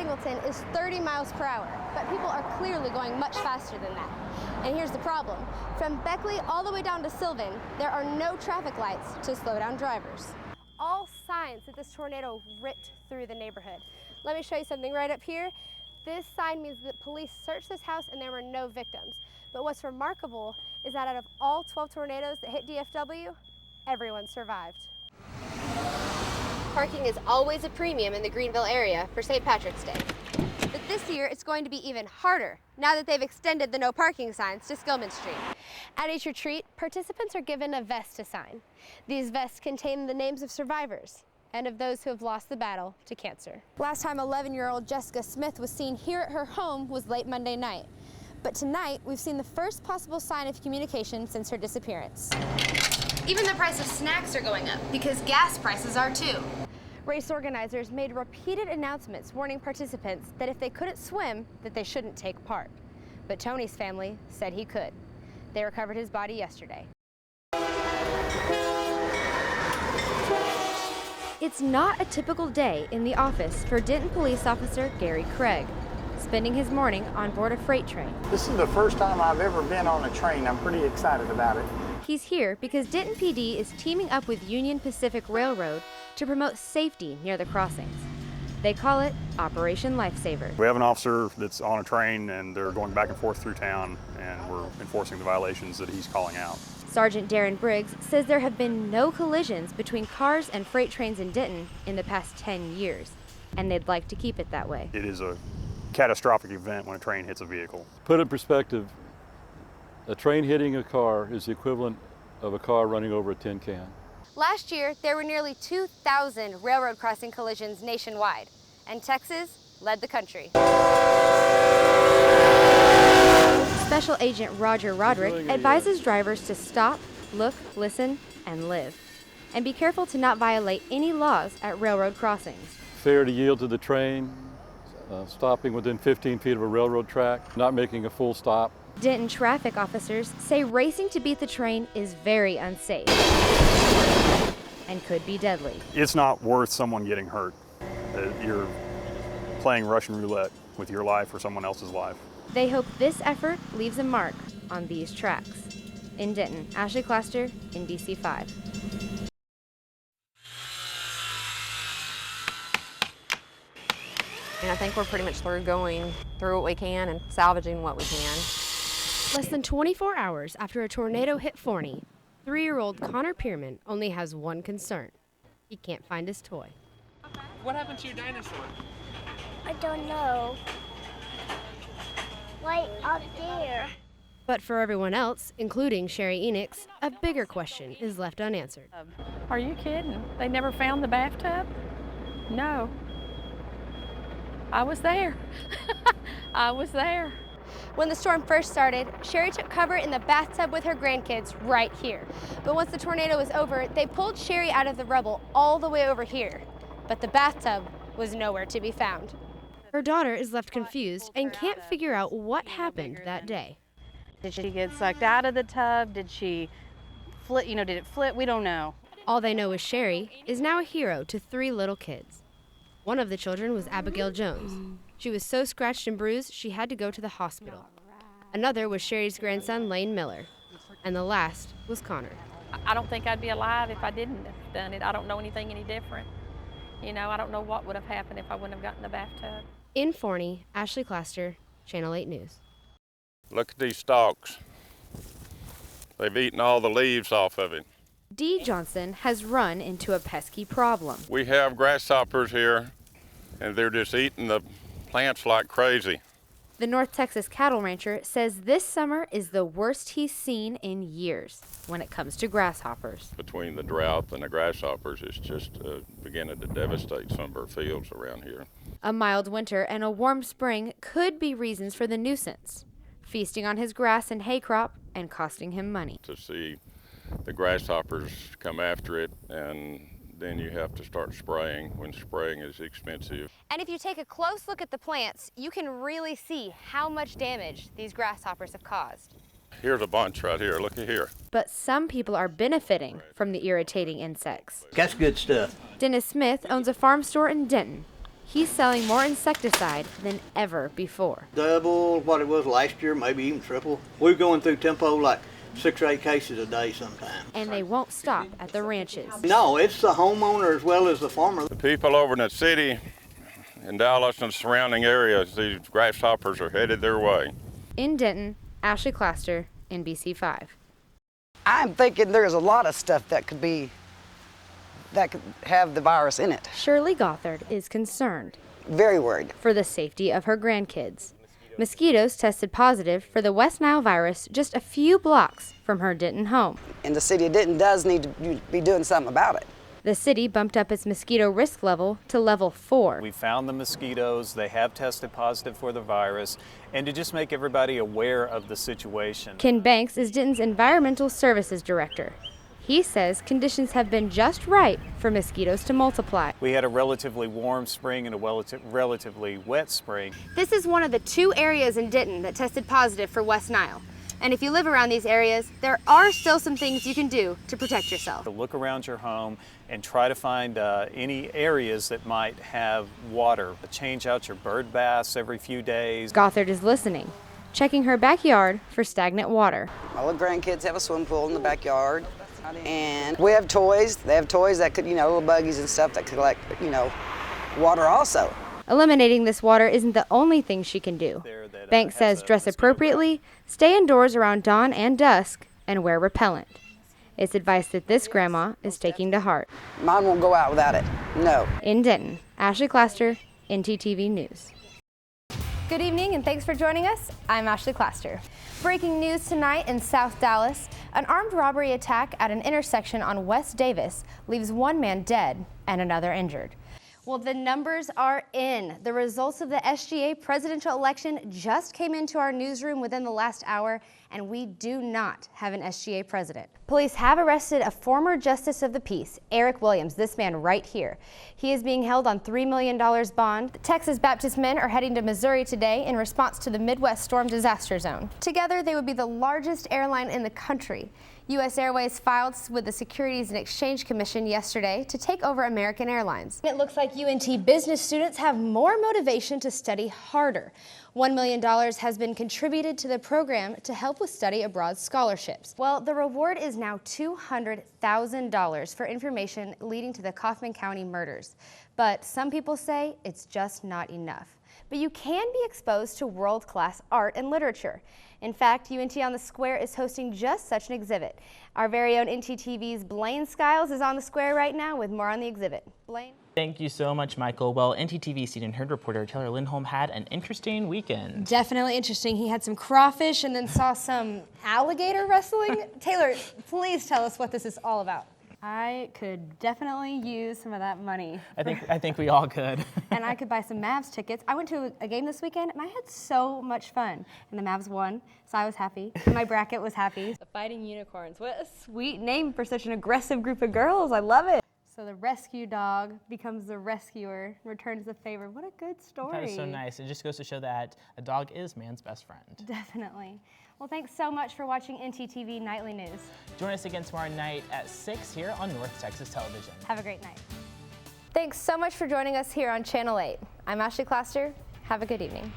Singleton is 30 miles per hour, but people are clearly going much faster than that. And here's the problem. From Beckley all the way down to Sylvan, there are no traffic lights to slow down drivers. All signs that this tornado ripped through the neighborhood. Let me show you something right up here. This sign means that police searched this house and there were no victims. But what's remarkable is that out of all 12 tornadoes that hit DFW, everyone survived. Parking is always a premium in the Greenville area for St. Patrick's Day. But this year, it's going to be even harder now that they've extended the no parking signs to Skillman Street. At each retreat, participants are given a vest to sign. These vests contain the names of survivors and of those who have lost the battle to cancer. Last time 11-year-old Jessica Smith was seen here at her home was late Monday night. But tonight, we've seen the first possible sign of communication since her disappearance. Even the price of snacks are going up because gas prices are too. Race organizers made repeated announcements warning participants that if they couldn't swim, that they shouldn't take part. But Tony's family said he could. They recovered his body yesterday. It's not a typical day in the office for Denton police officer Gary Craig, spending his morning on board a freight train. This is the first time I've ever been on a train. I'm pretty excited about it. He's here because Denton PD is teaming up with Union Pacific Railroad to promote safety near the crossings. They call it Operation Lifesaver. We have an officer that's on a train and they're going back and forth through town and we're enforcing the violations that he's calling out. Sergeant Darren Briggs says there have been no collisions between cars and freight trains in Denton in the past 10 years, and they'd like to keep it that way. It is a catastrophic event when a train hits a vehicle. Put in perspective, a train hitting a car is the equivalent of a car running over a tin can. Last year, there were nearly 2,000 railroad crossing collisions nationwide, and Texas led the country. Special Agent Roger Roderick advises drivers to stop, look, listen, and live. And be careful to not violate any laws at railroad crossings. Fair to yield to the train, stopping within 15 feet of a railroad track, not making a full stop. Denton traffic officers say racing to beat the train is very unsafe and could be deadly. It's not worth someone getting hurt. You're playing Russian roulette with your life or someone else's life. They hope this effort leaves a mark on these tracks. In Denton, Ashley Claster, NBC5. And I think we're pretty much through going through what we can and salvaging what we can. Less than 24 hours after a tornado hit Forney, 3-year-old Connor Pierman only has one concern. He can't find his toy. What happened to your dinosaur? I don't know. Right up there. But for everyone else, including Sherry Enix, a bigger question is left unanswered. Are you kidding? They never found the bathtub? No. I was there. I was there. When the storm first started, Sherry took cover in the bathtub with her grandkids right here. But once the tornado was over, they pulled Sherry out of the rubble all the way over here. But the bathtub was nowhere to be found. Her daughter is left confused and can't figure out what happened that day. Did she get sucked out of the tub? Did she flip? Did it flip? We don't know. All they know is Sherry is now a hero to 3 little kids. One of the children was Abigail Jones. She was so scratched and bruised, she had to go to the hospital. Another was Sherry's grandson, Lane Miller. And the last was Connor. I don't think I'd be alive if I didn't have done it. I don't know anything any different. I don't know what would have happened if I wouldn't have gotten in the bathtub. In Forney, Ashley Claster, Channel 8 News. Look at these stalks. They've eaten all the leaves off of it. Dee Johnson has run into a pesky problem. We have grasshoppers here, and they're just eating the plants like crazy. The North Texas cattle rancher says this summer is the worst he's seen in years when it comes to grasshoppers. Between the drought and the grasshoppers, it's just beginning to devastate some of our fields around here. A mild winter and a warm spring could be reasons for the nuisance, feasting on his grass and hay crop and costing him money. To see the grasshoppers come after it, and then you have to start spraying when spraying is expensive. And if you take a close look at the plants, you can really see how much damage these grasshoppers have caused. Here's a bunch right here, look at here. But some people are benefiting from the irritating insects. That's good stuff. Dennis Smith owns a farm store in Denton. he's selling more insecticide than ever before. Double what it was last year, maybe even triple. We're going through tempo like 6 or 8 cases a day sometimes. And they won't stop at the ranches. No, it's the homeowner as well as the farmer. The people over in the city, in Dallas and surrounding areas, these grasshoppers are headed their way. In Denton, Ashley Claster, NBC5. I'm thinking there's a lot of stuff that could have the virus in it. Shirley Gothard is concerned Very worried. for the safety of her grandkids. Mosquitoes tested positive for the West Nile virus just a few blocks from her Denton home. And the city of Denton does need to be doing something about it. The city bumped up its mosquito risk level to level 4. We found the mosquitoes, they have tested positive for the virus, and to just make everybody aware of the situation. Ken Banks is Denton's Environmental Services Director. He says conditions have been just right for mosquitoes to multiply. We had a relatively warm spring and a relatively wet spring. This is one of the 2 areas in Denton that tested positive for West Nile. And if you live around these areas, there are still some things you can do to protect yourself. To look around your home and try to find any areas that might have water. Change out your bird baths every few days. Gothard is listening, checking her backyard for stagnant water. My little grandkids have a swimming pool in the backyard. And we have toys. They have toys that could, little buggies and stuff that collect, water also. Eliminating this water isn't the only thing she can do. Banks says dress appropriately, stay indoors around dawn and dusk, and wear repellent. It's advice that this grandma is taking to heart. Mine won't go out without it. No. In Denton, Ashley Claster, NTTV News. Good evening and thanks for joining us. I'm Ashley Claster. Breaking news tonight in South Dallas. An armed robbery attack at an intersection on West Davis leaves 1 man dead and another injured. Well, the numbers are in. The results of the SGA presidential election just came into our newsroom within the last hour, and we do not have an SGA president. Police have arrested a former justice of the peace, Eric Williams, this man right here. He is being held on $3 million bond. The Texas Baptist men are heading to Missouri today in response to the Midwest storm disaster zone. Together, they would be the largest airline in the country. U.S. Airways filed with the Securities and Exchange Commission yesterday to take over American Airlines. It looks like UNT business students have more motivation to study harder. $1 million has been contributed to the program to help with study abroad scholarships. Well, the reward is now $200,000 for information leading to the Kaufman County murders. But some people say it's just not enough. But you can be exposed to world-class art and literature. In fact, UNT on the Square is hosting just such an exhibit. Our very own NTTV's Blaine Skiles is on the Square right now with more on the exhibit. Blaine? Thank you so much, Michael. Well, NTTV Seen and Heard reporter Taylor Lindholm had an interesting weekend. Definitely interesting. He had some crawfish and then saw some alligator wrestling. Taylor, please tell us what this is all about. I could definitely use some of that money. I think we all could. And I could buy some Mavs tickets. I went to a game this weekend and I had so much fun. And the Mavs won, so I was happy. My bracket was happy. The Fighting Unicorns. What a sweet name for such an aggressive group of girls. I love it. So the rescue dog becomes the rescuer, returns the favor. What a good story. That is so nice. It just goes to show that a dog is man's best friend. Definitely. Well, thanks so much for watching NTTV Nightly News. Join us again tomorrow night at 6 here on North Texas Television. Have a great night. Thanks so much for joining us here on Channel 8. I'm Ashley Claster. Have a good evening.